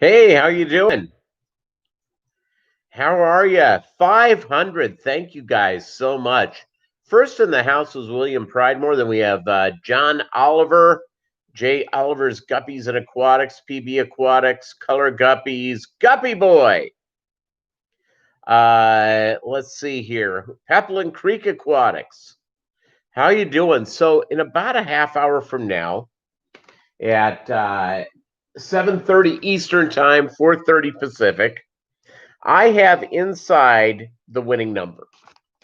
Hey, how you doing? How are you? 500. Thank you guys so much. First in the house was William Pridemore. Then we have John Oliver, J. Oliver's Guppies and Aquatics, PB Aquatics, Color Guppies, Guppy Boy. Let's see here. Peplin Creek Aquatics. How you doing? So in about a half hour from now, at 7:30 Eastern Time, 4:30 Pacific, I have inside the winning number.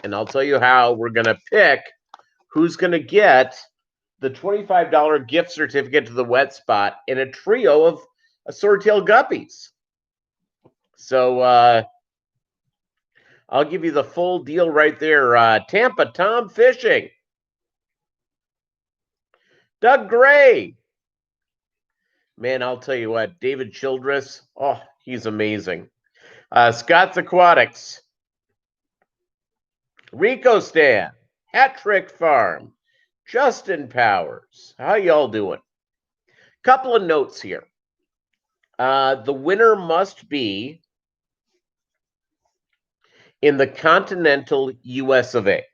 And I'll tell you how we're going to pick who's going to get the $25 gift certificate to the wet spot in a trio of swordtail guppies. So I'll give you the full deal right there. Tampa Tom Fishing, Doug Gray. Man, I'll tell you what, David Childress, oh, he's amazing. Scott's Aquatics, Rico Stan, Hat Trick Farm, Justin Powers. How y'all doing? Couple of notes here. The winner must be in the continental US of A.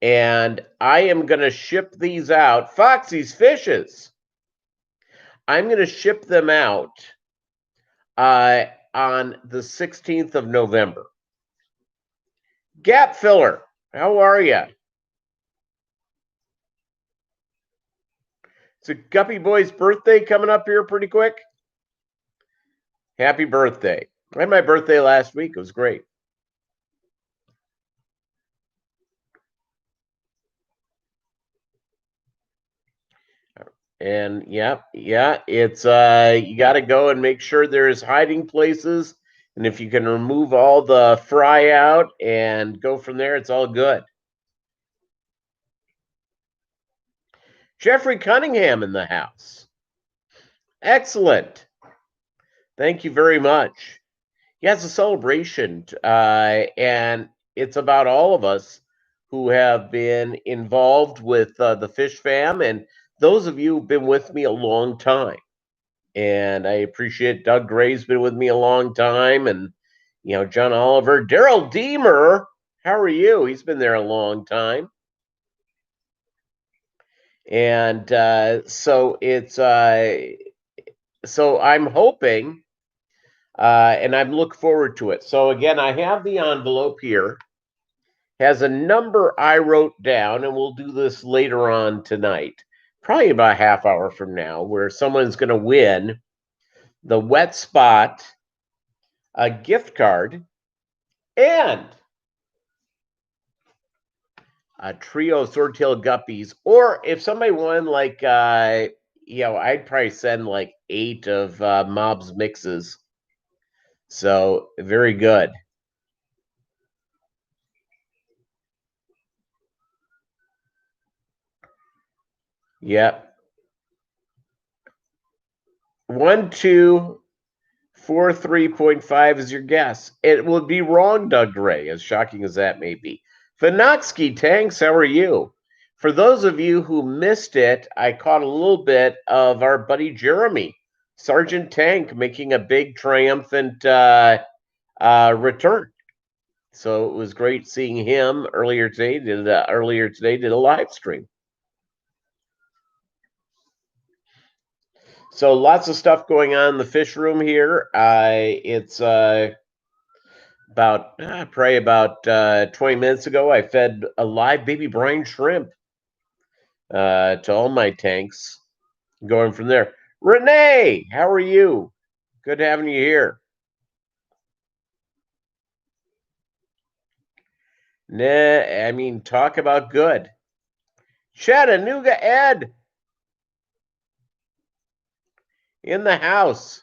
And I am going to ship these out. Foxy's Fishes. I'm going to ship them out on the 16th of November. Gap Filler, how are you? It's a Guppy Boy's birthday coming up here pretty quick. Happy birthday. I had my birthday last week. It was great. And yeah, it's you got to go and make sure there's hiding places, and if you can remove all the fry out and go from there, it's all good. Jeffrey Cunningham in the house. Excellent. Thank you very much. Yeah, it's a celebration, and it's about all of us who have been involved with the Fish Fam, and those of you who've been with me a long time. And I appreciate Doug Gray's been with me a long time, and John Oliver, Daryl Deemer. How are you? He's been there a long time, and so it's so I'm hoping, and I'm looking forward to it. So again, I have the envelope here. Has a number I wrote down, and we'll do this later on tonight, probably about a half hour from now, where someone's going to win the wet spot, a gift card, and a trio of swordtail guppies. Or if somebody won, like, I'd probably send like 8 of Mobb's mixes. So very good. Yep. 1243.5 is your guess. It would be wrong, Doug Gray, as shocking as that may be. Vinotsky Tanks, how are you? For those of you who missed it, I caught a little bit of our buddy Jeremy, Sergeant Tank, making a big triumphant return. So it was great seeing him earlier today. Did a live stream. So lots of stuff going on in the fish room here. It's probably about 20 minutes ago, I fed a live baby brine shrimp to all my tanks. Going from there. Renee, how are you? Good having you here. Nah, I mean, talk about good. Chattanooga Ed in the house.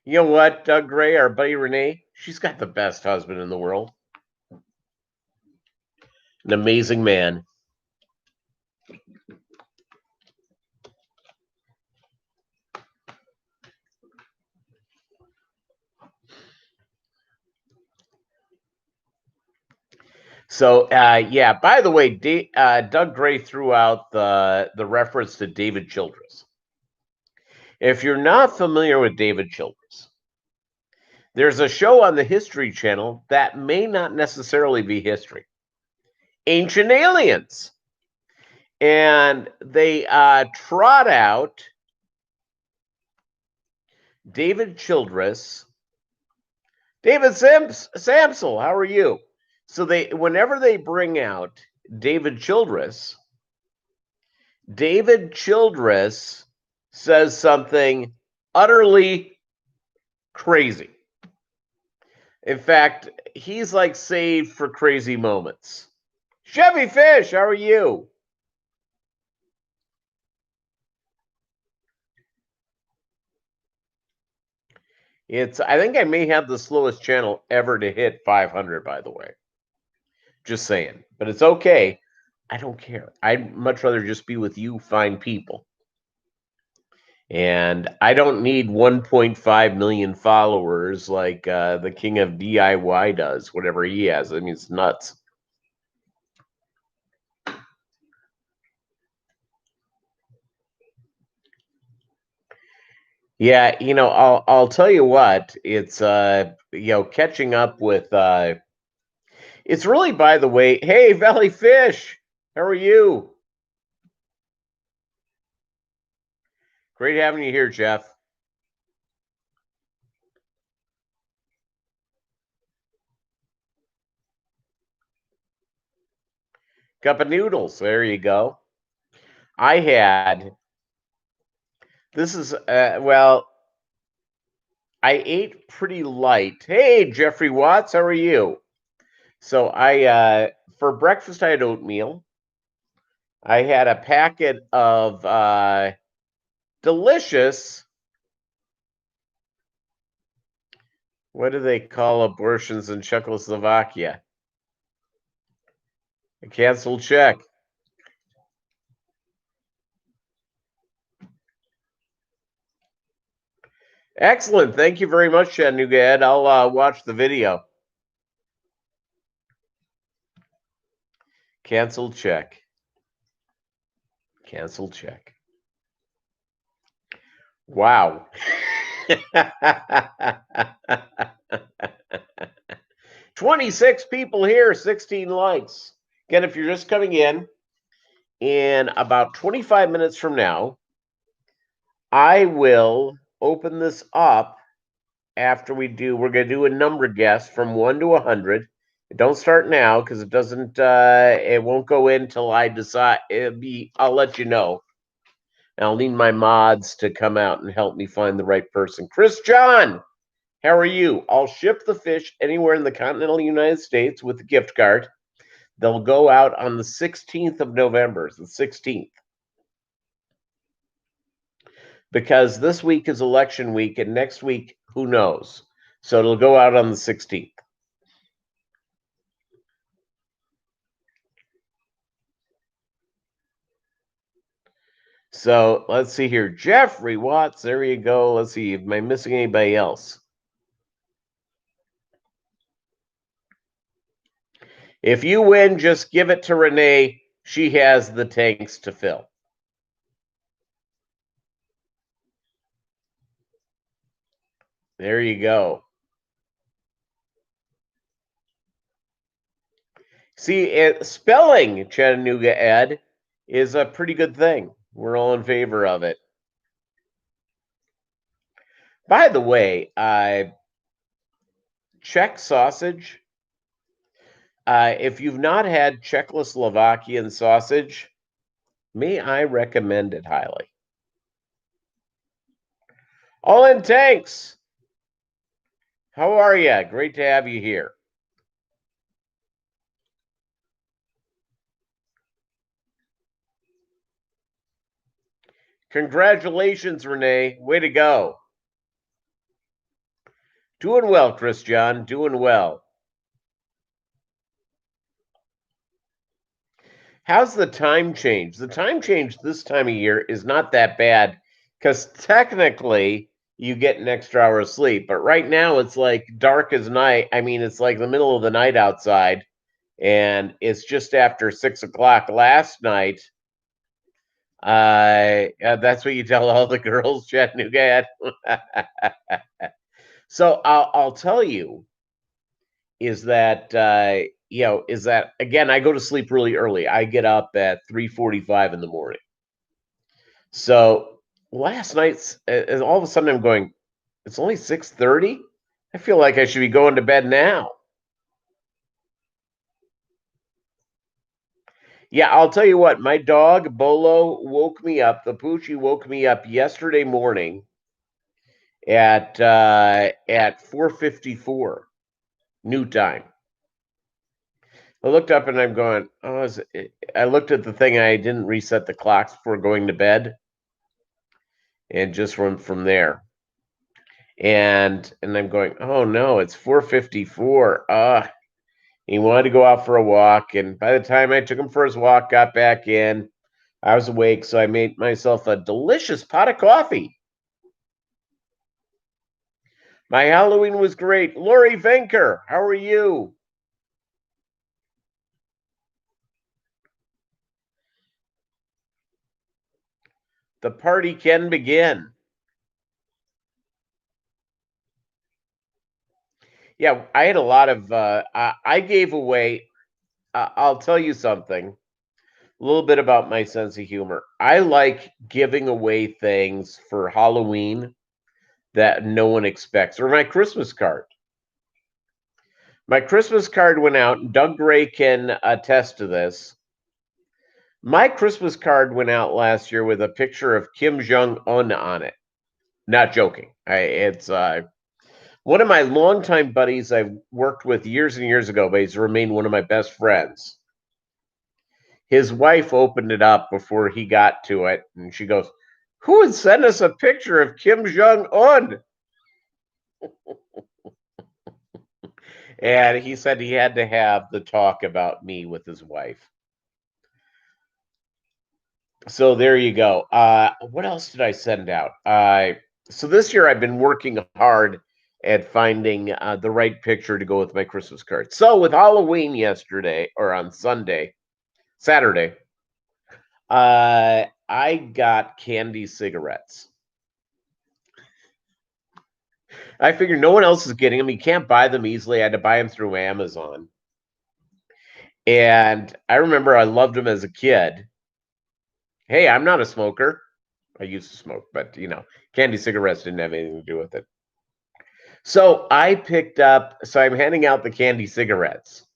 You know what, Doug Gray, our buddy Renee, she's got the best husband in the world. An amazing man. So, yeah. By the way, Doug Gray threw out the reference to David Childress. If you're not familiar with David Childress, there's a show on the History Channel that may not necessarily be history. Ancient Aliens. And they trot out David Childress. David Samsel, how are you? So whenever they bring out David Childress says something utterly crazy. In fact, he's like saved for crazy moments. Chevy Fish, how are you? I think I may have the slowest channel ever to hit 500, by the way. Just saying. But it's okay. I don't care. I'd much rather just be with you fine people. And I don't need 1.5 million followers like the king of DIY does, whatever he has. I mean, it's nuts. Yeah, I'll tell you what, it's catching up with it's really, by the way, hey Valley Fish, how are you? Great having you here, Jeff. Cup of noodles, there you go. I had this is well, I ate pretty light. Hey, Jeffrey Watts, how are you? So for breakfast I had oatmeal. I had a packet of delicious. What do they call abortions in Czechoslovakia? A canceled check. Excellent. Thank you very much, Chattanooga Ed. I'll watch the video. Canceled check. Canceled check. Wow. 26 people here, 16 likes. Again, if you're just coming in about 25 minutes from now, I will open this up after we're going to do a number guess from 1 to 100. Don't start now because it won't go in till I decide. I'll let you know. I'll need my mods to come out and help me find the right person. Chris John, how are you? I'll ship the fish anywhere in the continental United States with a gift card. They'll go out on the 16th of November, the 16th. Because this week is election week and next week, who knows? So it'll go out on the 16th. So let's see here. Jeffrey Watts, there you go. Let's see. Am I missing anybody else? If you win, just give it to Renee. She has the tanks to fill. There you go. See, spelling Chattanooga Ed is a pretty good thing. We're all in favor of it. By the way, Czech sausage. If you've not had Czechoslovakian sausage, may I recommend it highly. All in tanks. How are you? Great to have you here. Congratulations, Renee. Way to go. Doing well, Chris John. Doing well. How's the time change? The time change this time of year is not that bad because technically you get an extra hour of sleep. But right now it's like dark as night. I mean, it's like the middle of the night outside. and it's just after 6 o'clock last night. That's what you tell all the girls, Chattanooga. So I'll tell you is that is that again? I go to sleep really early. I get up at 3:45 in the morning. So last night's, and all of a sudden I'm going, it's only 6:30. I feel like I should be going to bed now. Yeah, I'll tell you what, my dog Bolo woke me up. The Poochie woke me up yesterday morning at 4:54 new time. I looked up and I'm going, oh, I looked at the thing. I didn't reset the clocks before going to bed, and just run from there. And I'm going, oh no, it's 4:54. He wanted to go out for a walk, and by the time I took him for his walk, got back in, I was awake, so I made myself a delicious pot of coffee. My Halloween was great. Lori Venker, how are you? The party can begin. Yeah, I had a lot of, I gave away, I'll tell you something, a little bit about my sense of humor. I like giving away things for Halloween that no one expects, or my Christmas card. My Christmas card went out, and Doug Gray can attest to this. My Christmas card went out last year with a picture of Kim Jong Un on it. Not joking. It's one of my longtime buddies I've worked with years and years ago, but he's remained one of my best friends. His wife opened it up before he got to it, and she goes, "Who would send us a picture of Kim Jong Un?" And he said he had to have the talk about me with his wife. So there you go. What else did I send out? So this year I've been working hard at finding the right picture to go with my Christmas card. So with Halloween yesterday, or on Saturday, I got candy cigarettes. I figured no one else is getting them. You can't buy them easily. I had to buy them through Amazon. And I remember I loved them as a kid. Hey, I'm not a smoker. I used to smoke, but candy cigarettes didn't have anything to do with it. So I'm handing out the candy cigarettes.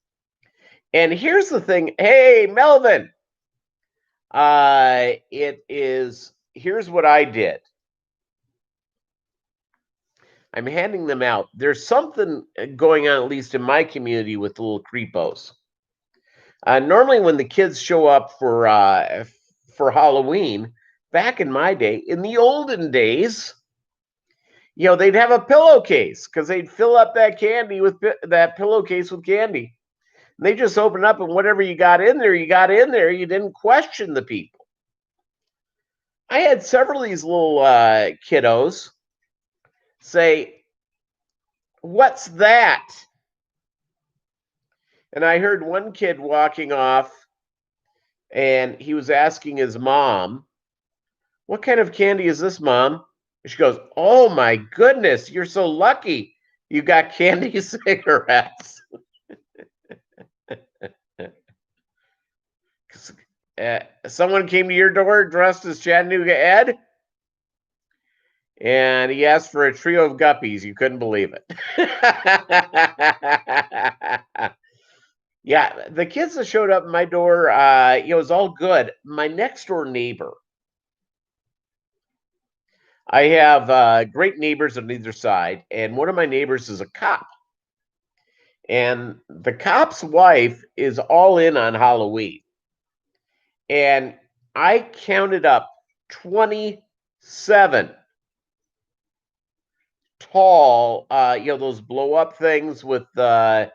And here's the thing. Hey, Melvin. Here's what I did. I'm handing them out. There's something going on, at least in my community, with the little creepos. Normally when the kids show up for Halloween, back in my day, in the olden days, they'd have a pillowcase because they'd fill up that pillowcase with candy. And they just open up, and whatever you got in there, you got in there. You didn't question the people. I had several of these little kiddos say, "What's that?" And I heard one kid walking off, and he was asking his mom, "What kind of candy is this, Mom?" She goes, "Oh my goodness, you're so lucky. You got candy cigarettes." Someone came to your door dressed as Chattanooga Ed, and he asked for a trio of Guppies. You couldn't believe it. Yeah, the kids that showed up at my door, it was all good. My next door neighbor, I have great neighbors on either side, and one of my neighbors is a cop. And the cop's wife is all in on Halloween. And I counted up 27 tall, those blow up things with the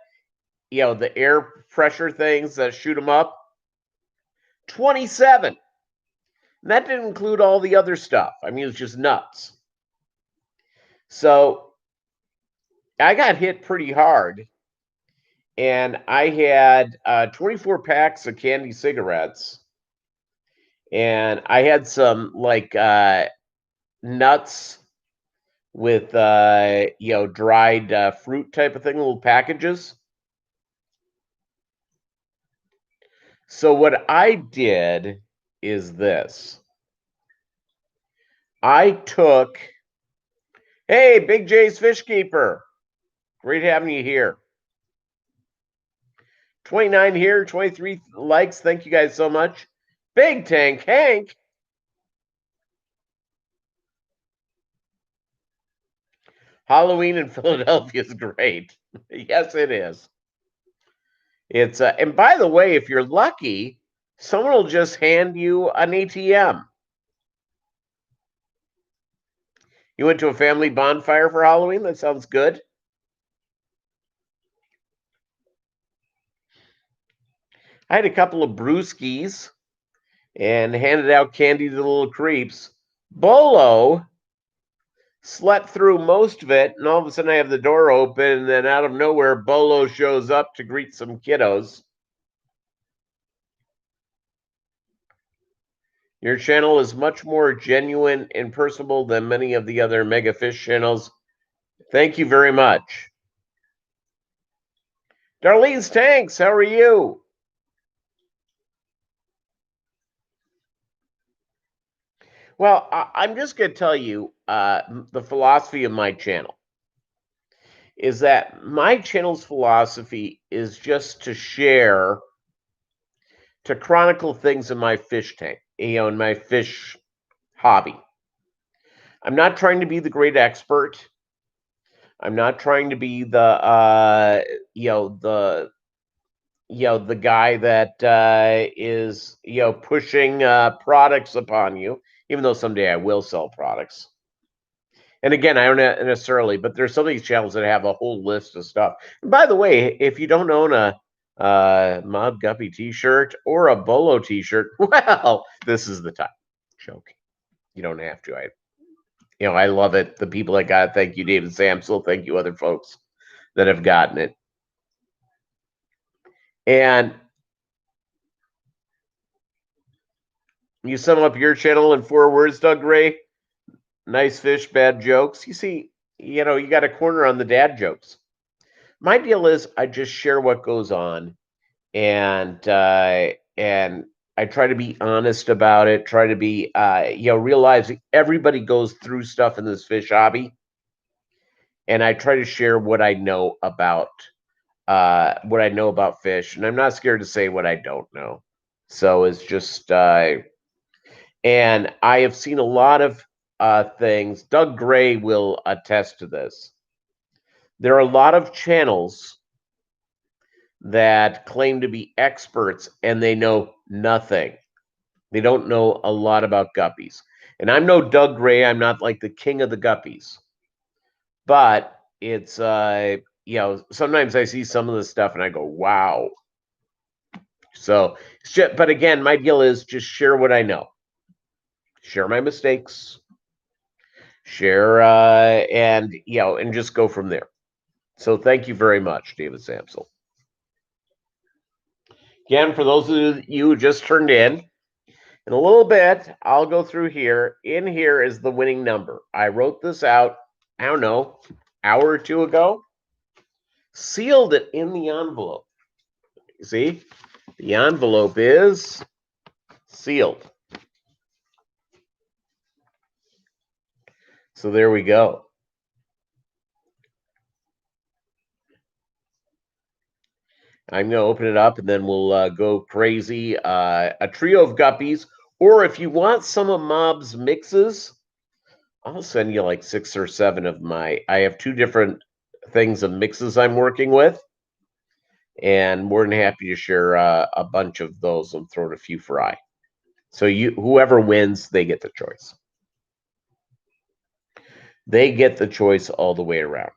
air pressure things that shoot them up. 27. And that didn't include all the other stuff. I mean, it was just nuts. So I got hit pretty hard. and I had 24 packs of candy cigarettes, and I had some like nuts with dried fruit type of thing, little packages. So what I did is this. I took, hey, Big J's Fish Keeper. Great having you here. 29 here, 23 likes. Thank you guys so much. Big Tank Hank. Halloween in Philadelphia is great. Yes, it is. It's and by the way, if you're lucky, someone will just hand you an ATM. You went to a family bonfire for Halloween? That sounds good. I had a couple of brewskis and handed out candy to the little creeps. Bolo slept through most of it, and all of a sudden I have the door open, and then out of nowhere, Bolo shows up to greet some kiddos. Your channel is much more genuine and personable than many of the other Mega Fish channels. Thank you very much. Darlene's Tanks, how are you? Well, I'm just going to tell you the philosophy of my channel is that my channel's philosophy is just to share, to chronicle things in my fish tank, in my fish hobby. I'm not trying to be the great expert. I'm not trying to be the guy that is pushing products upon you, even though someday I will sell products. And again, I don't necessarily, but there's some of these channels that have a whole list of stuff. And by the way, if you don't own a Mobb Guppy t-shirt or a Bolo t-shirt, well, this is the time. Joking. You don't have to. I love it. The people that got it, thank you, David Samsel. Thank you, other folks that have gotten it. And you sum up your channel in 4 words, Doug Ray. Nice fish, bad jokes. You see, you got a corner on the dad jokes. My deal is I just share what goes on, and I try to be honest about it. Try to be, realize everybody goes through stuff in this fish hobby, and I try to share what I know about fish, and I'm not scared to say what I don't know. So it's just, and I have seen a lot of things. Doug Gray will attest to this. There are a lot of channels that claim to be experts and they know nothing. They don't know a lot about guppies. And I'm no Doug Gray. I'm not like the king of the guppies. But it's, sometimes I see some of the stuff and I go, wow. So, but again, my deal is just share what I know, share my mistakes, share, and just go from there. So thank you very much, David Samsel. Again, for those of you who just turned in a little bit, I'll go through here. In here is the winning number. I wrote this out, I don't know, hour or two ago. Sealed it in the envelope. You see? The envelope is sealed. So there we go. I'm going to open it up and then we'll go crazy. A trio of guppies, or if you want some of Mobb's mixes, I'll send you like 6 or 7 of I have 2 different things of mixes I'm working with, and more than happy to share a bunch of those and throw a few fry. So whoever wins, they get the choice. They get the choice all the way around.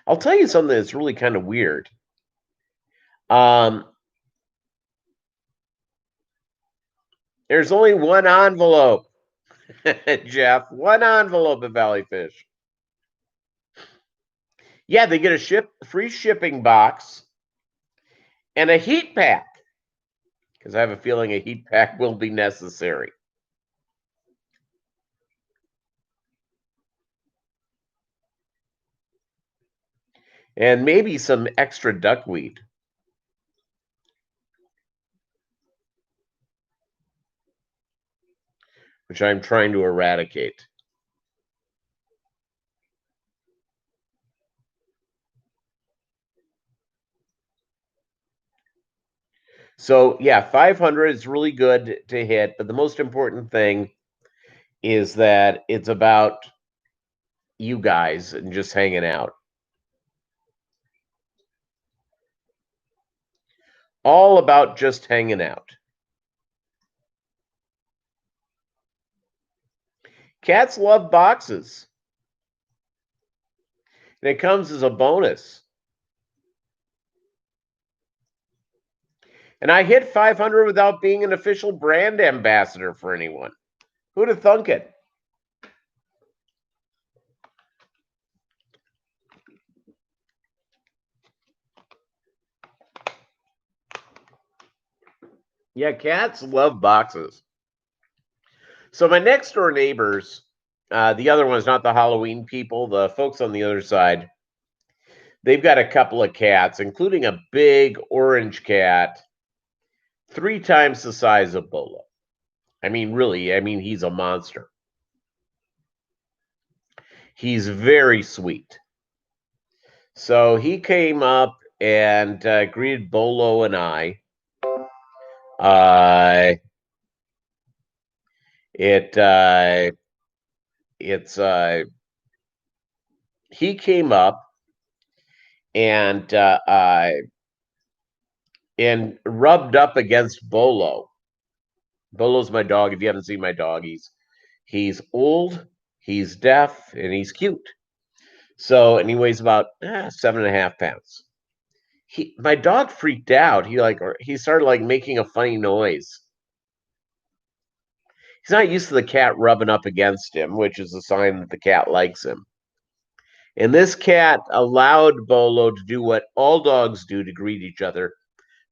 I'll tell you something that's really kind of weird. There's only one envelope. Jeff, one envelope of Valley Fish. Yeah, they get a free shipping box and a heat pack because I have a feeling a heat pack will be necessary. And maybe some extra duckweed, which I'm trying to eradicate. So, yeah, 500 is really good to hit, but the most important thing is that it's about you guys and just hanging out. All about just hanging out. Cats love boxes. And it comes as a bonus. And I hit 500 without being an official brand ambassador for anyone. Who'd have thunk it? Yeah, cats love boxes. So my next door neighbors, the other one's not the Halloween people, the folks on the other side, they've got a couple of cats, including a big orange cat, 3 times the size of Bolo. I mean, really, he's a monster. He's very sweet. So he came up and greeted Bolo and I. Uh, it it's he came up and and rubbed up against Bolo. Bolo's my dog. If you haven't seen my dog, he's old, he's deaf, and he's cute. So, and he weighs about 7.5 pounds. My dog freaked out. He started like making a funny noise. He's not used to the cat rubbing up against him, which is a sign that the cat likes him. And this cat allowed Bolo to do what all dogs do to greet each other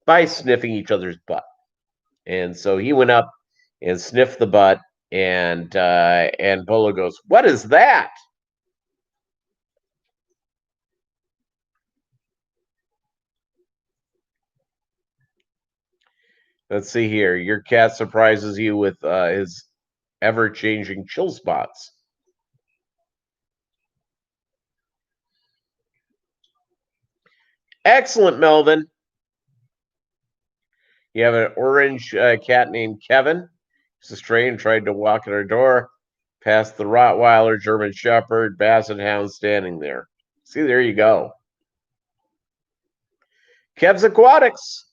by sniffing each other's butt. And so he went up and sniffed the butt, and Bolo goes, "What is that?" Let's see here. Your cat surprises you with his ever-changing chill spots. Excellent, Melvin. You have an orange cat named Kevin. He's a stray and tried to walk at our door, past the Rottweiler, German Shepherd, Basset Hound standing there. See, there you go. Kev's Aquatics.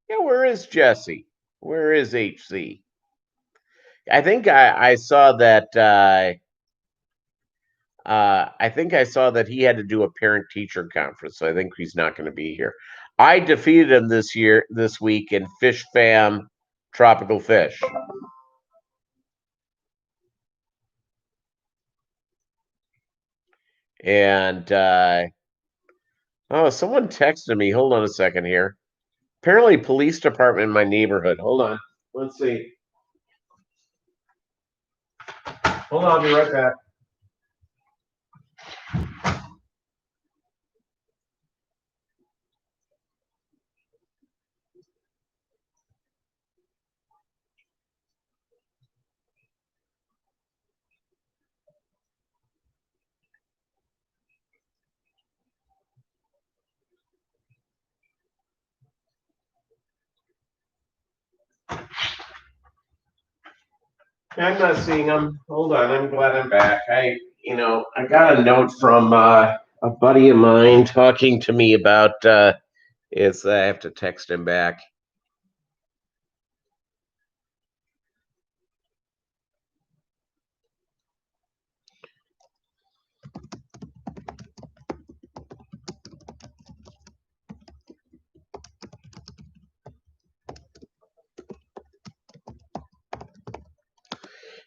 Yeah, where is Jesse? Where is HC? I think I saw that. I think I saw that he had to do a parent-teacher conference, so I think he's not going to be here. I defeated him this week in Fish Fam Tropical Fish. And someone texted me. Hold on a second here. Apparently, police department in my neighborhood. Hold on. Let's see. Hold on, I'll be right back. I'm not seeing them. Hold on, I'm glad I'm back. I got a note from a buddy of mine talking to me about. I have to text him back.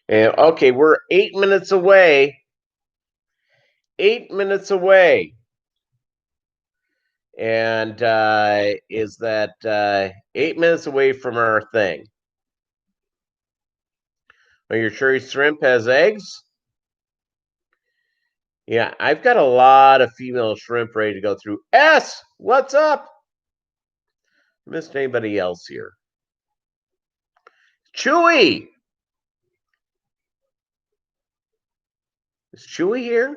And okay, we're 8 minutes away. 8 minutes away. And is that 8 minutes away from our thing? Are you sure shrimp has eggs? Yeah, I've got a lot of female shrimp ready to go through. S, what's up? Missed anybody else here? Chewy! Is Chewy here?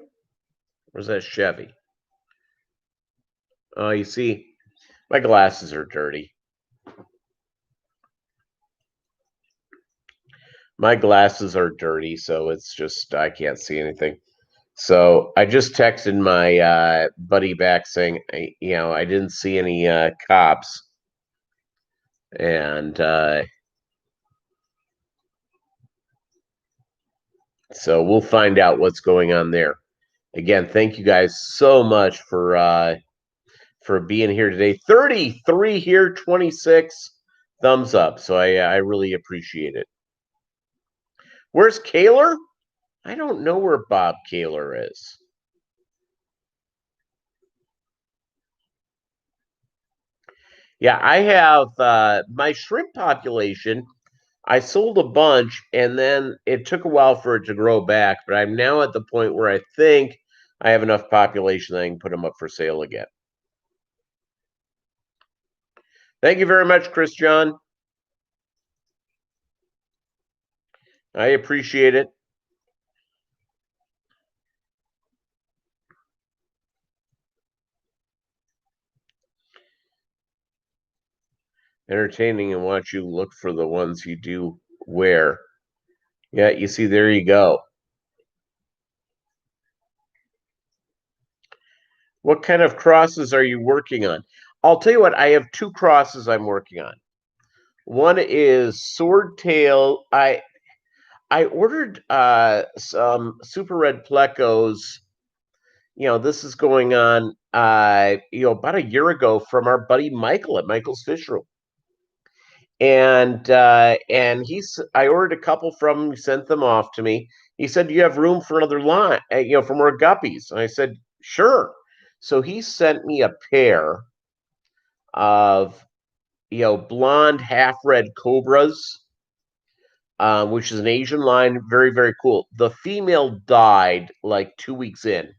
Or is that Chevy? Oh, you see, my glasses are dirty. My glasses are dirty, so it's just, I can't see anything. So I just texted my buddy back saying, I didn't see any cops. And so we'll find out what's going on there. Again, thank you guys so much for being here today. 33 here, 26 thumbs up. So I really appreciate it. Where's Kaler? I don't know where Bob Kaler is. Yeah, I have my shrimp population. I sold a bunch and then it took a while for it to grow back, but I'm now at the point where I think I have enough population that I can put them up for sale again. Thank you very much, Chris John. I appreciate it. Entertaining and watch you look for the ones you do wear. Yeah, you see, there you go. What kind of crosses are you working on? I'll tell you what, I have two crosses I'm working on. One is swordtail. I ordered some super red plecos. This is going on about a year ago from our buddy Michael at Michael's Fish Room. And I ordered a couple from him, he sent them off to me. He said, "Do you have room for another line, for more guppies?" And I said, "Sure." So he sent me a pair of blonde half red cobras, which is an Asian line, very, very cool. The female died like 2 weeks in.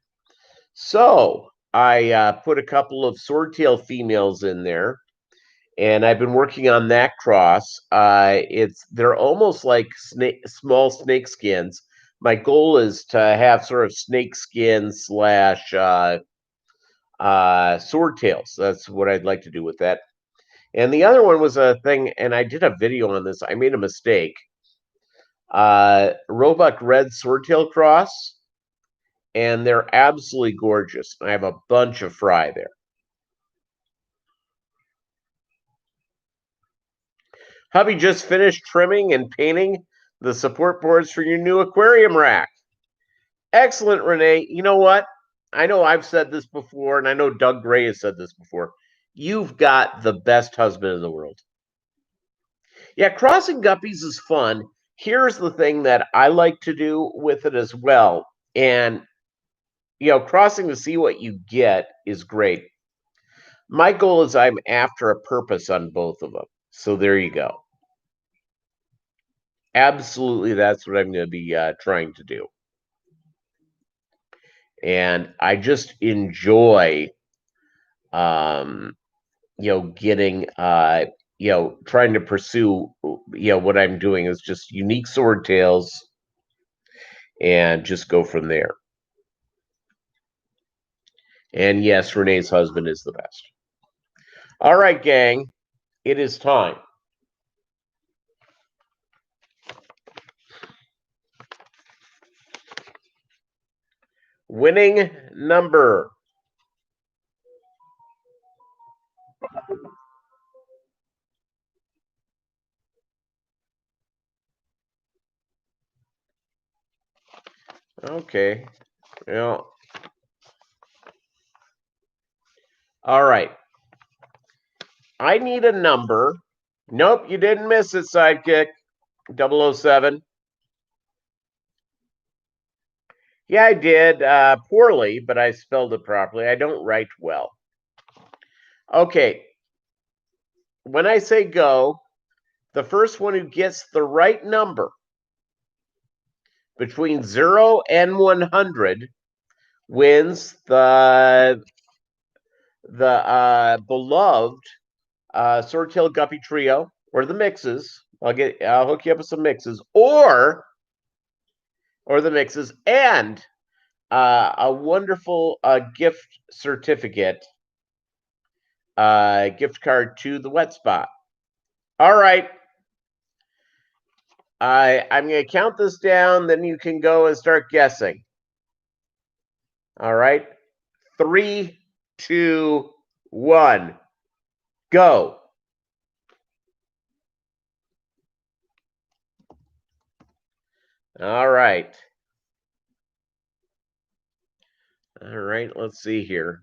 So I put a couple of swordtail females in there, and I've been working on that cross. They're almost like small snake skins. My goal is to have sort of snake skin slash swordtails. That's what I'd like to do with that. And the other one was a thing, and I did a video on this. I made a mistake. Roebuck Red Swordtail Cross, and they're absolutely gorgeous. I have a bunch of fry there. Hubby just finished trimming and painting the support boards for your new aquarium rack. Excellent, Renee. You know what? I know I've said this before, and I know Doug Gray has said this before. You've got the best husband in the world. Yeah, crossing guppies is fun. Here's the thing that I like to do with it as well. And, crossing to see what you get is great. My goal is I'm after a purpose on both of them. So there you go. Absolutely, that's what I'm going to be trying to do. And I just enjoy, getting, trying to pursue, what I'm doing is just unique swordtails and just go from there. And yes, Renee's husband is the best. All right, gang, it is time. Winning number. Okay. Well, all right. I need a number. Nope, you didn't miss it, Sidekick. 007. Yeah, I did poorly, but I spelled it properly. I don't write well. Okay. When I say go, the first one who gets the right number between 0 and 100 wins the beloved Swordtail Guppy Trio or the mixes. I'll hook you up with some mixes or the mixes and a wonderful gift certificate, gift card to the Wet Spot. All right. I'm going to count this down, then you can go and start guessing. All right. 3, 2, 1, go. All right. All right, let's see here.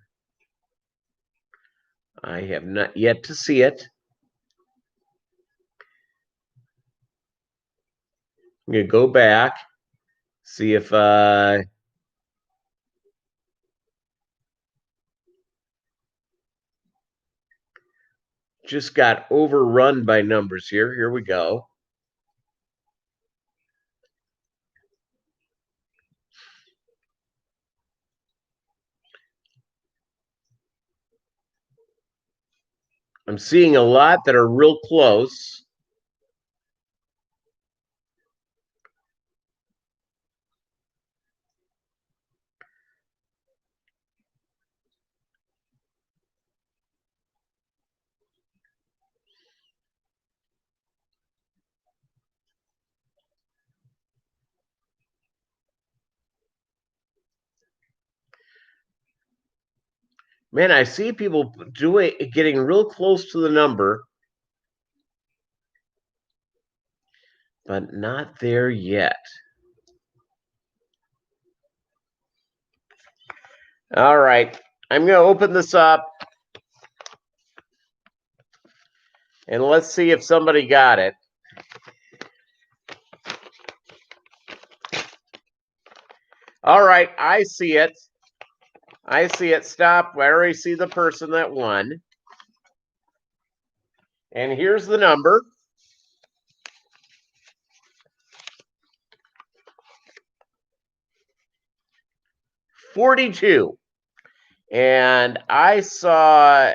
I have not yet to see it. I'm going to go back, see if just got overrun by numbers here. Here we go. I'm seeing a lot that are real close. Man, I see people getting real close to the number, but not there yet. All right, I'm going to open this up and let's see if somebody got it. All right, I see it. I see it. Stop. I already see the person that won. And here's the number. $42. And I saw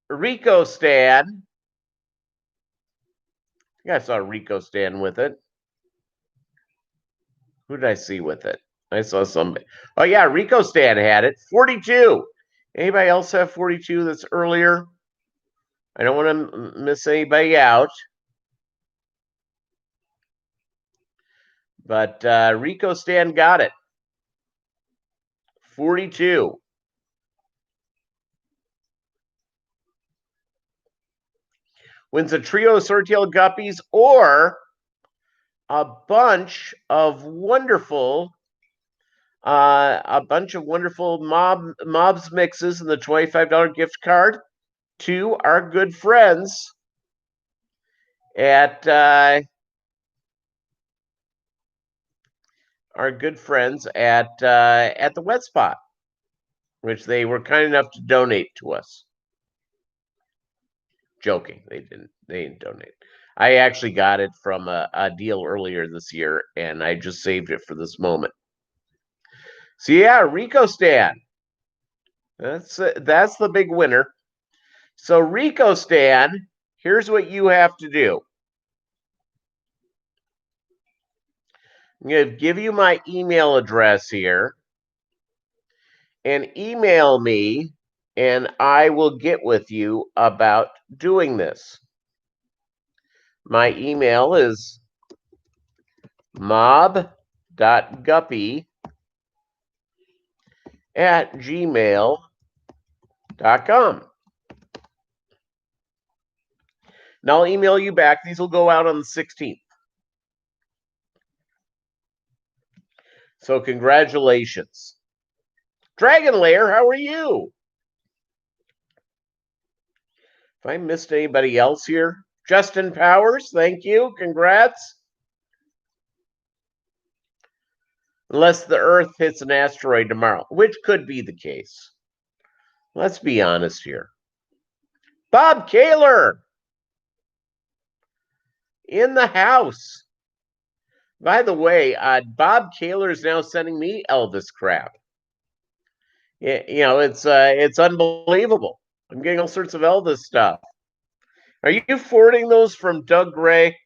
Rico Stan. I think I saw Rico Stan with it. Who did I see with it? I saw somebody. Oh, yeah, Rico Stan had it. 42. Anybody else have 42 that's earlier? I don't want to miss anybody out. But Rico Stan got it. 42. Wins a trio of Swordtail Guppies or a bunch of wonderful Mobb's mixes and the $25 gift card to our good friends at the Wet Spot, which they were kind enough to donate to us. Joking, they didn't donate. I actually got it from a deal earlier this year, and I just saved it for this moment. So yeah, Rico Stan. That's the big winner. So Rico Stan, here's what you have to do. I'm going to give you my email address here and email me, and I will get with you about doing this. My email is mob.guppy@gmail.com. And I'll email you back. These will go out on the 16th. So congratulations. Dragon Lair, how are you? If I missed anybody else here, Justin Powers, thank you. Congrats. unless the Earth hits an asteroid tomorrow, which could be the case. Let's be honest here. Bob Kaler in the house. By the way, Bob Kaler is now sending me Elvis crap. It's unbelievable. I'm getting all sorts of Elvis stuff. Are you forwarding those from Doug Gray?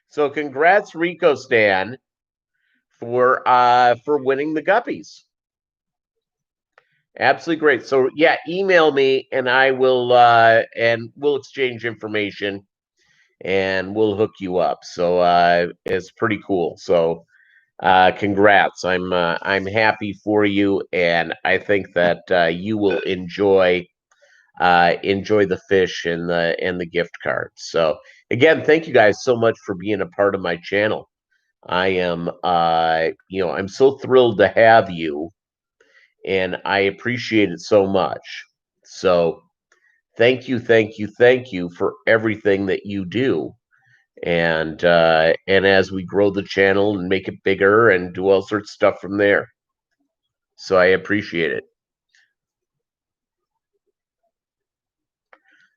So congrats, Rico Stan, for winning the Guppies. Absolutely great. So yeah, email me and I will and we'll exchange information and we'll hook you up. So it's pretty cool. So congrats. I'm happy for you, and I think that you will enjoy the fish and the gift card. So again, thank you guys so much for being a part of my channel. I am I'm so thrilled to have you, and I appreciate it so much. So thank you, thank you, thank you for everything that you do. And as we grow the channel and make it bigger and do all sorts of stuff from there. So I appreciate it.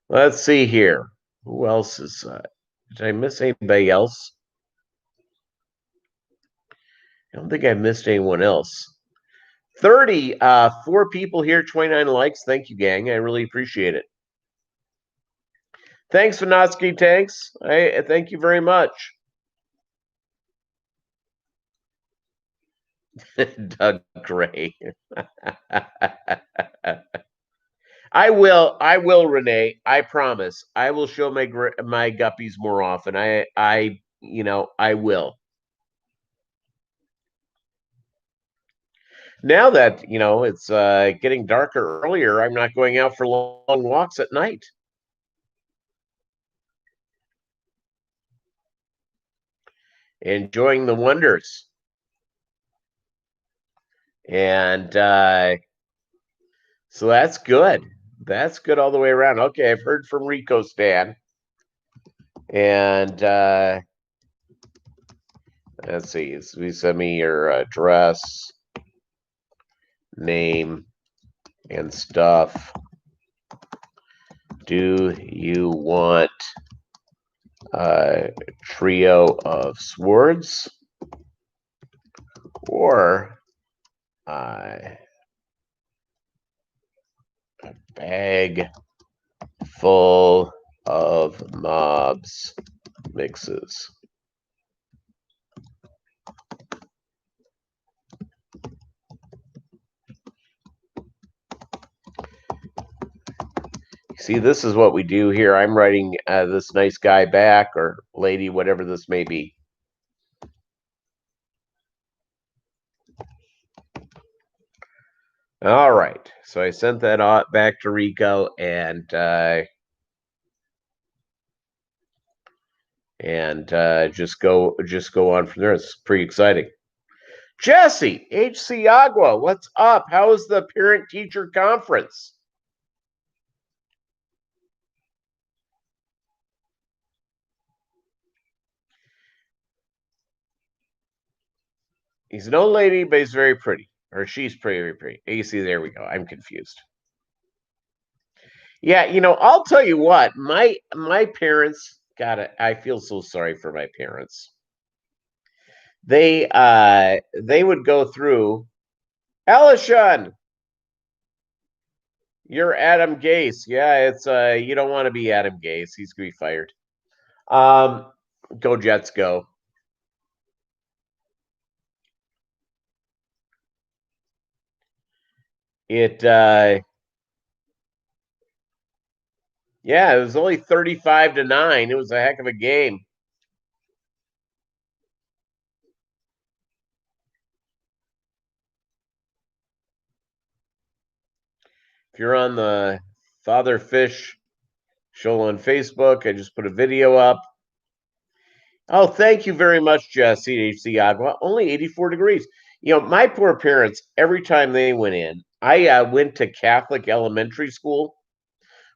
Let's see here. Who else is did I miss anybody else? I don't think I missed anyone else. 4 people here, 29 likes. Thank you, gang. I really appreciate it. Thanks, Vanotsky Tanks. I thank you very much. Doug Gray. I will, Renee. I promise. I will show my guppies more often. I will. Now that it's getting darker earlier, I'm not going out for long walks at night. Enjoying the wonders. And so that's good. That's good all the way around. Okay, I've heard from Rico Stan. And let's see. Send me your address, name, and stuff. Do you want a trio of swords or a bag full of Mobb's mixes? See, this is what we do here. I'm writing this nice guy back, or lady, whatever this may be. All right. So I sent that back to Rico, and just go on from there. It's pretty exciting. Jesse, HC Agua, what's up? How is the parent-teacher conference? He's an old lady, but he's very pretty. Or she's very pretty. AC, there we go. I'm confused. Yeah, I'll tell you what. My parents, I feel so sorry for my parents. They would go through. Alishon, you're Adam Gase. Yeah, it's you don't want to be Adam Gase. He's gonna be fired. Go Jets, go. It yeah, it was only 35-9. It was a heck of a game. If you're on the Father Fish show on Facebook, I just put a video up. Oh, thank you very much, Jesse, HC Agua. Only 84 degrees. My poor parents, every time they went in, I went to Catholic elementary school,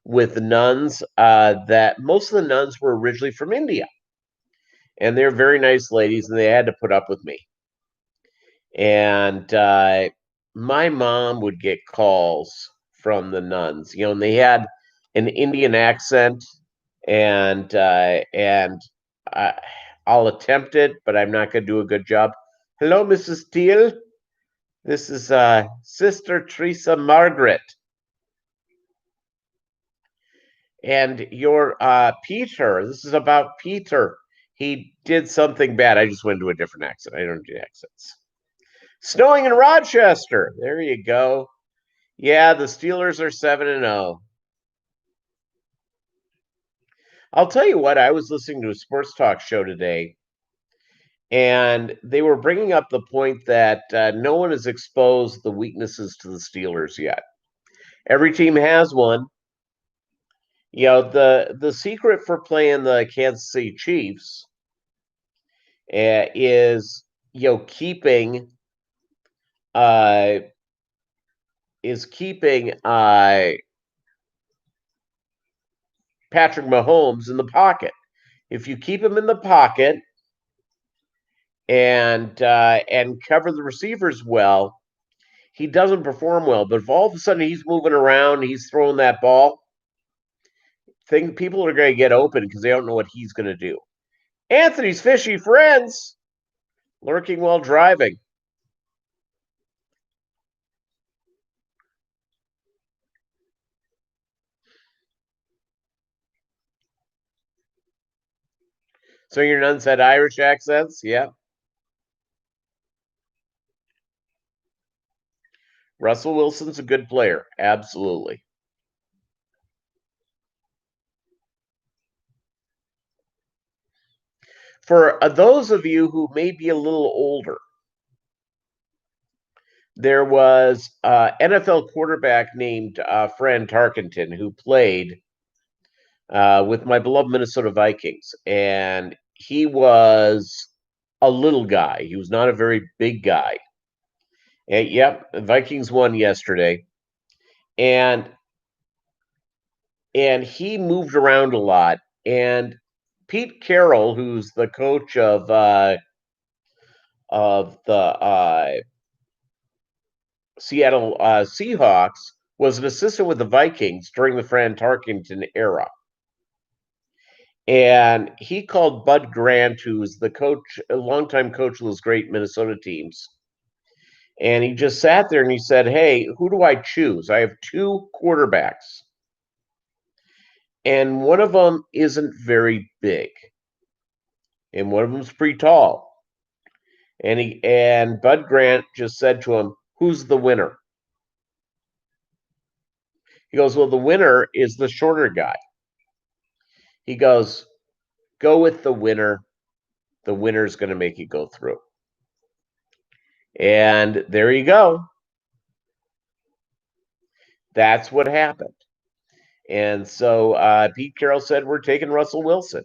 with nuns that most of the nuns were originally from India. And they're very nice ladies, and they had to put up with me. And my mom would get calls from the nuns, and they had an Indian accent, and uh, I'll attempt it, but I'm not going to do a good job. Hello, Mrs. Teal. This is Sister Teresa Margaret. And your Peter, this is about Peter. He did something bad. I just went to a different accent. I don't do accents. Snowing in Rochester. There you go. Yeah, the Steelers are 7-0. I'll tell you what, I was listening to a sports talk show today, and they were bringing up the point that no one has exposed the weaknesses to the Steelers yet. Every team has one. The secret for playing the Kansas City Chiefs is keeping uh Patrick Mahomes in the pocket. If you keep him in the pocket and cover the receivers well, he doesn't perform well. But if all of a sudden he's moving around, he's throwing that ball, people are going to get open because they don't know what he's going to do. Anthony's fishy friends lurking while driving. So your nuns had Irish accents? Yeah. Russell Wilson's a good player. Absolutely. For those of you who may be a little older, there was an NFL quarterback named Fran Tarkenton who played with my beloved Minnesota Vikings. And he was a little guy. He was not a very big guy. And yep, the Vikings won yesterday. And he moved around a lot. And Pete Carroll, who's the coach of the Seattle Seahawks, was an assistant with the Vikings during the Fran Tarkenton era. And he called Bud Grant, who's the coach, a longtime coach of those great Minnesota teams. And he just sat there and he said, "Hey, who do I choose? I have two quarterbacks. And one of them isn't very big. And one of them's pretty tall." And Bud Grant just said to him, "Who's the winner?" He goes, "Well, the winner is the shorter guy." He goes, "Go with the winner. The winner's going to make it go through." And there you go. That's what happened. And so Pete Carroll said, "We're taking Russell Wilson."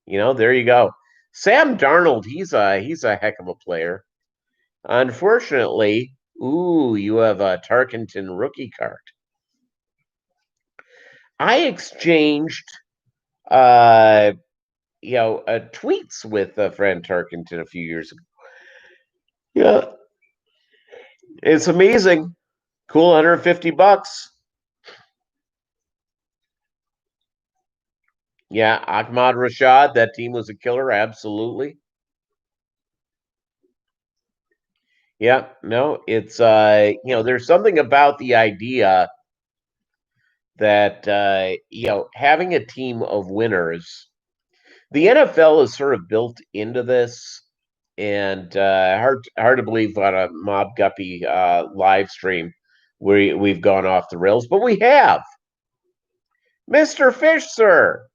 There you go. Sam Darnold, he's a heck of a player. Unfortunately, you have a Tarkenton rookie card. I exchanged tweets with Fran Tarkenton a few years ago. Yeah. It's amazing. Cool, $150. Yeah, Ahmad Rashad, that team was a killer, absolutely. Yeah, no, it's there's something about the idea that having a team of winners. The NFL is sort of built into this, and hard to believe on a Mobb Guppy live stream we've gone off the rails, but we have. Mr. Fish, sir,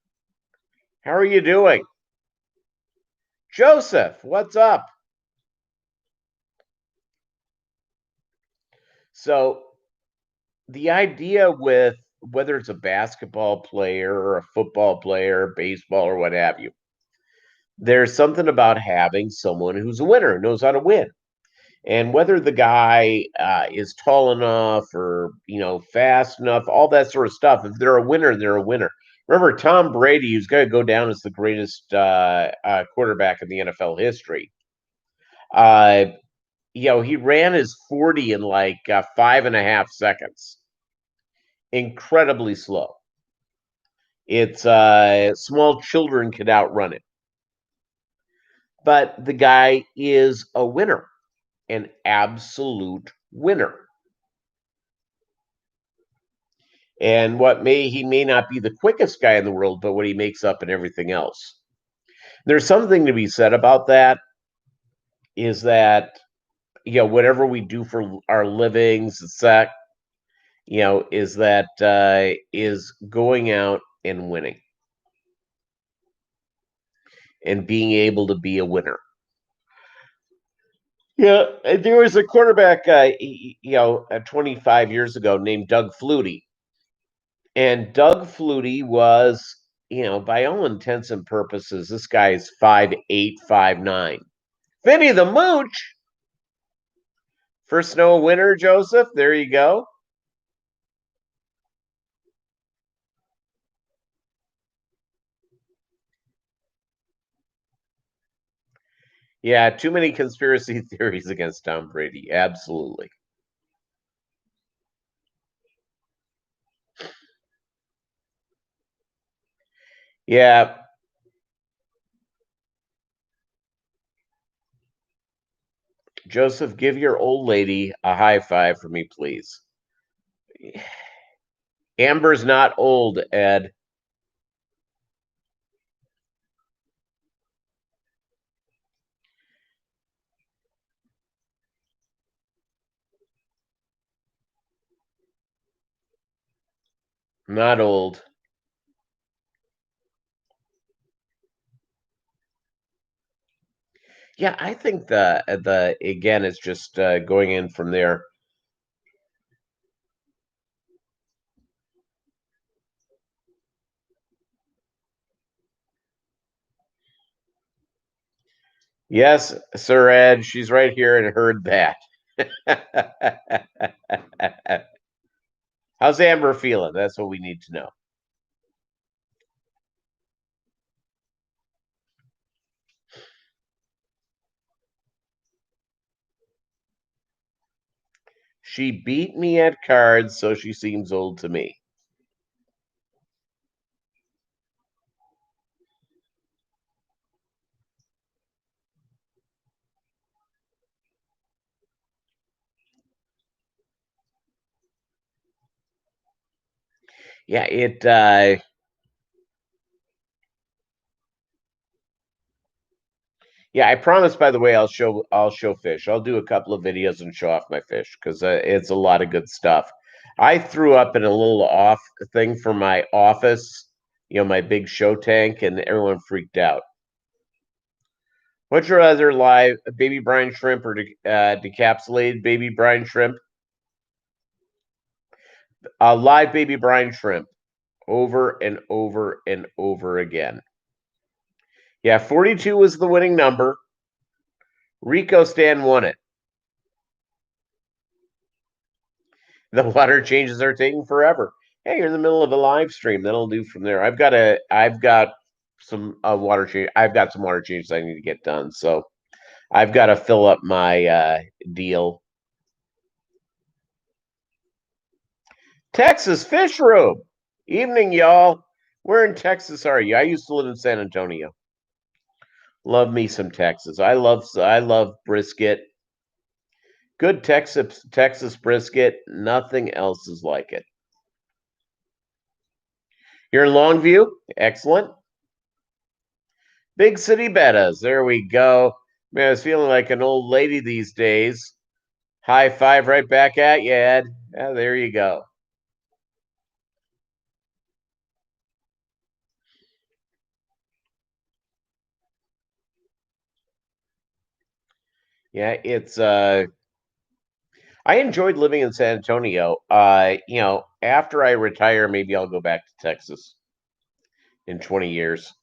how are you doing? Joseph, what's up? So the idea with whether it's a basketball player or a football player, baseball or what have you, there's something about having someone who's a winner, knows how to win. And whether the guy is tall enough or fast enough, all that sort of stuff. If they're a winner, they're a winner. Remember Tom Brady, who's going to go down as the greatest quarterback in the NFL history. Uh, he ran his 40 in like 5.5 seconds. Incredibly slow. It's small children could outrun it. But the guy is a winner, an absolute winner. And he may not be the quickest guy in the world, but what he makes up and everything else. There's something to be said about that, is that whatever we do for our livings, is that is going out and winning and being able to be a winner. Yeah, there was a quarterback, 25 years ago named Doug Flutie. And Doug Flutie was, by all intents and purposes, this guy's 5'8", 5'9". Vinny the Mooch, first snow winner, Joseph. There you go. Yeah, too many conspiracy theories against Tom Brady. Absolutely. Yeah. Joseph, give your old lady a high five for me, please. Amber's not old, Ed. Not old. Yeah, I think the again, it's just going in from there. Yes, Sir Ed, she's right here and heard that. How's Amber feeling? That's what we need to know. She beat me at cards, so she seems old to me. Yeah, yeah, I promise, by the way, I'll show fish. I'll do a couple of videos and show off my fish because it's a lot of good stuff. I threw up in a little off thing for my office, my big show tank, and everyone freaked out. What's your other live baby brine shrimp or decapsulated baby brine shrimp? Live baby brine shrimp over and over and over again. Yeah, 42 was the winning number. Rico Stan won it. The water changes are taking forever. Hey, you're in the middle of a live stream. That'll do from there. I've got some water change. I've got some water changes I need to get done. So I've got to fill up my deal. Texas Fish Room. Evening, y'all. Where in Texas are you? I used to live in San Antonio. Love me some Texas. I love brisket. Good Texas brisket. Nothing else is like it. You're in Longview. Excellent. Big City Bettas. There we go. Man, I was feeling like an old lady these days. High five right back at you, Ed. Yeah, there you go. Yeah, it's I enjoyed living in San Antonio. After I retire, maybe I'll go back to Texas in 20 years.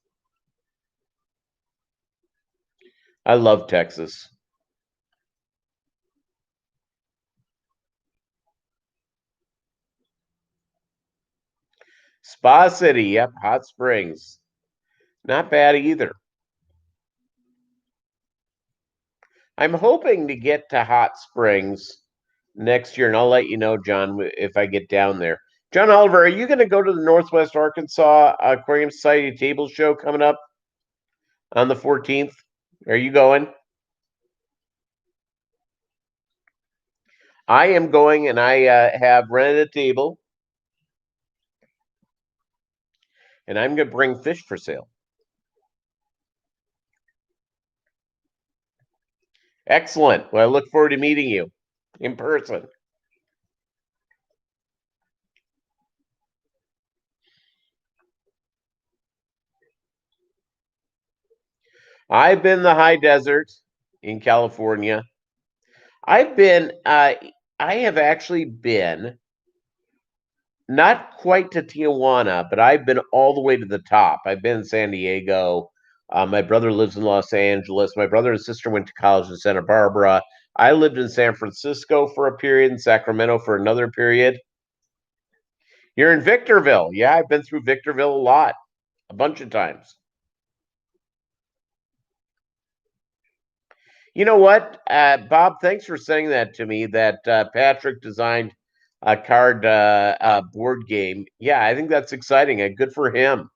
I love Texas. Spa City. Yep, hot springs. Not bad either. I'm hoping to get to hot springs next year, and I'll let you know, John, if I get down there. John Oliver, are you going to go to the Northwest Arkansas Aquarium Society table show coming up on the 14th? Are you going? I am going, and I have rented a table, and I'm going to bring fish for sale. Excellent. Well, I look forward to meeting you in person. I've been the high desert in California. I've been, I have actually been not quite to Tijuana, but I've been all the way to the top. I've been in San Diego. My brother lives in Los Angeles. My brother and sister went to college in Santa Barbara. I lived in San Francisco for a period, in Sacramento for another period. You're in Victorville. Yeah, I've been through Victorville a lot, a bunch of times. You know what, Bob? Thanks for saying that to me. That Patrick designed a card board game. Yeah, I think that's exciting. Good for him.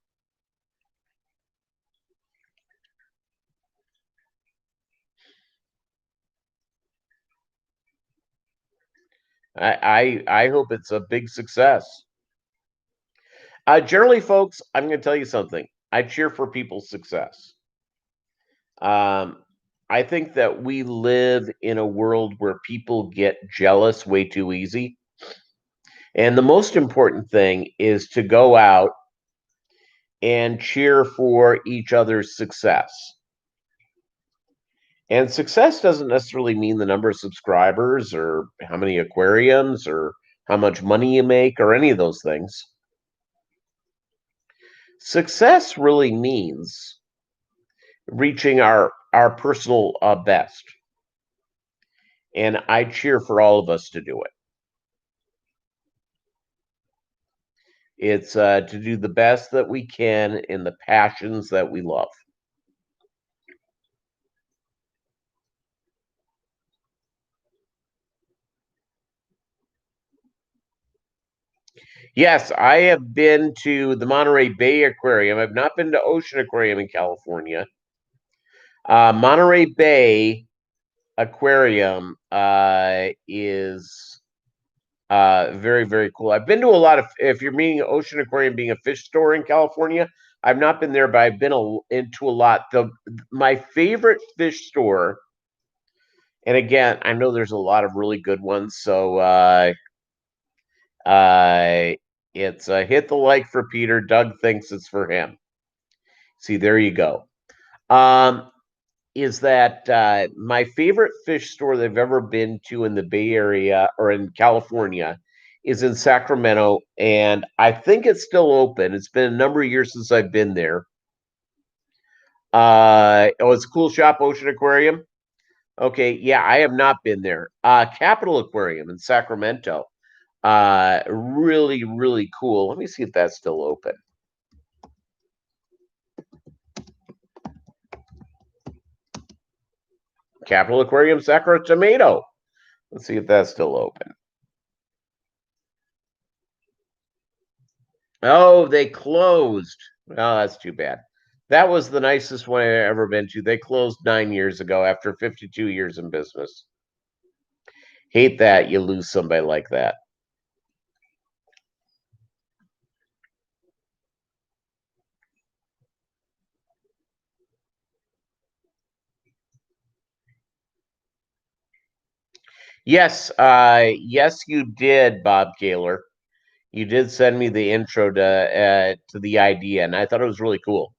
I hope it's a big success. Generally, folks, I'm going to tell you something. I cheer for people's success. Um, I think that we live in a world where people get jealous way too easy. And the most important thing is to go out and cheer for each other's success. And success doesn't necessarily mean the number of subscribers or how many aquariums or how much money you make or any of those things. Success really means reaching our personal best. And I cheer for all of us to do it. It's to do the best that we can in the passions that we love. Yes, I have been to the Monterey Bay Aquarium. I've not been to Ocean Aquarium in California. Monterey Bay Aquarium is very, very cool. I've been to a lot of, if you're meaning Ocean Aquarium being a fish store in California, I've not been there, but I've been into a lot. My favorite fish store, and again, I know there's a lot of really good ones, so uh, it's hit the like for Peter. Doug thinks it's for him. See, there you go. Um, is that my favorite fish store that I've ever been to in the Bay Area or in California is in Sacramento, and I think it's still open. It's been a number of years since I've been there. Oh, it's a cool shop, Ocean Aquarium. Okay, yeah, I have not been there. Capitol Aquarium in Sacramento. Really, really cool. Let me see if that's still open. Capitol Aquarium, Sacramento. Let's see if that's still open. Oh, they closed. Oh, that's too bad. That was the nicest one I've ever been to. They closed 9 years ago after 52 years in business. Hate that you lose somebody like that. Yes, you did, Bob Kaler. You did send me the intro to the idea, and I thought it was really cool.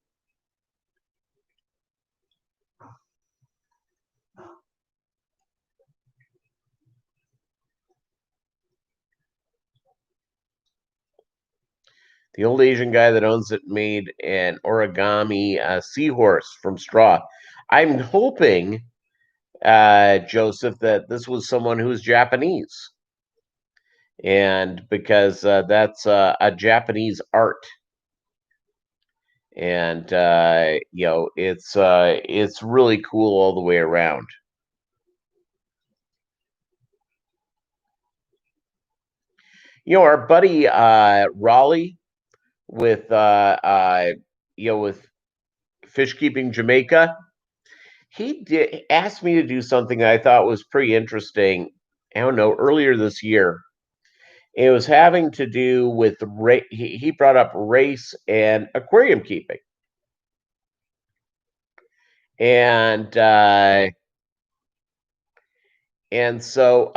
The old Asian guy that owns it made an origami seahorse from straw. I'm hoping, Joseph, that this was someone who's Japanese. and because that's a Japanese art, and it's really cool all the way around. Our buddy Raleigh with with Fish Keeping Jamaica, he did asked me to do something that I thought was pretty interesting. I don't know, earlier this year. It was having to do with he brought up race and aquarium keeping, and so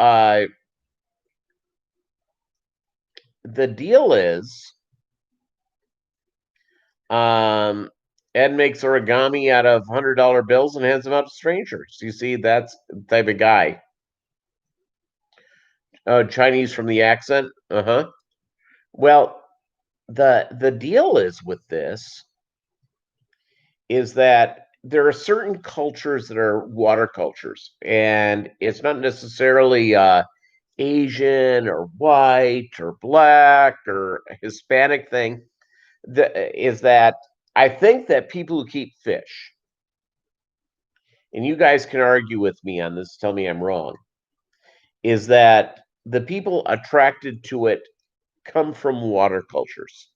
the deal is, um, Ed makes origami out of $100 bills and hands them out to strangers. You see, that's the type of guy. Oh, Chinese from the accent. Uh-huh. Well, the deal is with this is that there are certain cultures that are water cultures, and it's not necessarily Asian or white or black or Hispanic thing. Is that I think that people who keep fish, and you guys can argue with me on this, tell me I'm wrong, is that the people attracted to it come from water cultures.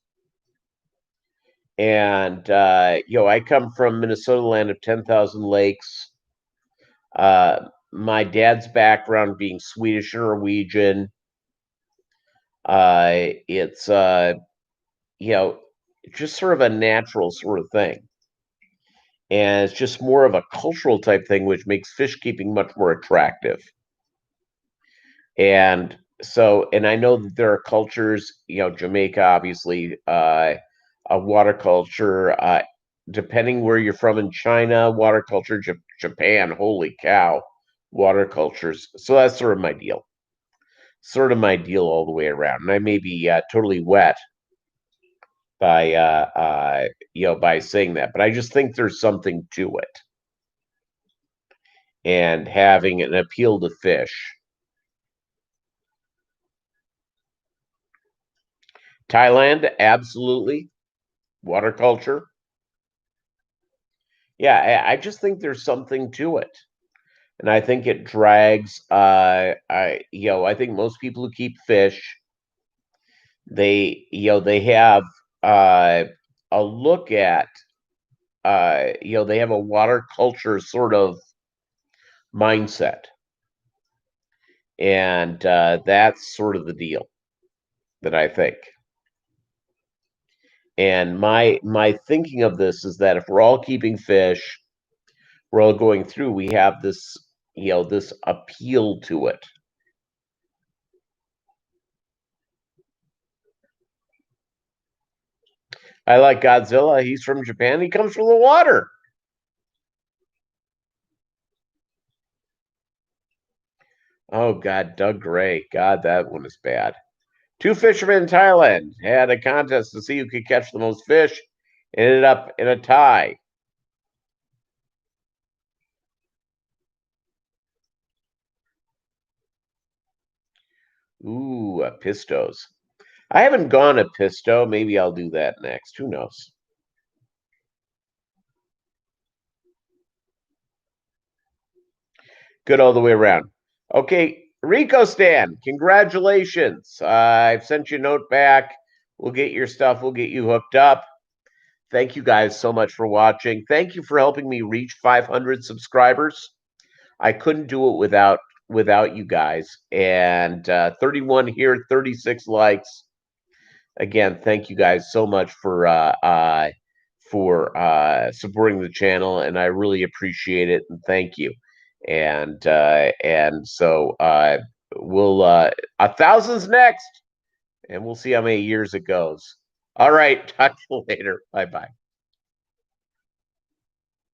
And I come from Minnesota, land of 10,000 lakes. My dad's background being Swedish and Norwegian. It's just sort of a natural sort of thing, and it's just more of a cultural type thing, which makes fish keeping much more attractive. And so, and I know that there are cultures, Jamaica, obviously, a water culture, depending where you're from in China, water culture, Japan, holy cow, water cultures. So that's sort of my deal. Sort of my deal all the way around. And I may be totally wet by by saying that, but I just think there's something to it. And having an appeal to fish. Thailand, absolutely. Water culture. Yeah, I just think there's something to it. And I think it drags I think most people who keep fish, they have uh a look at they have a water culture sort of mindset. And that's sort of the deal that I think. And my thinking of this is that if we're all keeping fish, we're all going through, we have this, this appeal to it. I like Godzilla. He's from Japan. He comes from the water. Oh God, Doug Gray. God, that one is bad. Two fishermen in Thailand had a contest to see who could catch the most fish. Ended up in a tie. Ooh, pistos. I haven't gone to Pisto. Maybe I'll do that next. Who knows? Good all the way around. Okay, Rico Stan, congratulations. I've sent you a note back. We'll get your stuff. We'll get you hooked up. Thank you guys so much for watching. Thank you for helping me reach 500 subscribers. I couldn't do it without you guys. And 31 here, 36 likes. Again, thank you guys so much for supporting the channel, and I really appreciate it. And thank you. And so we'll 1,000's next, and we'll see how many years it goes. All right, talk to you later. Bye bye.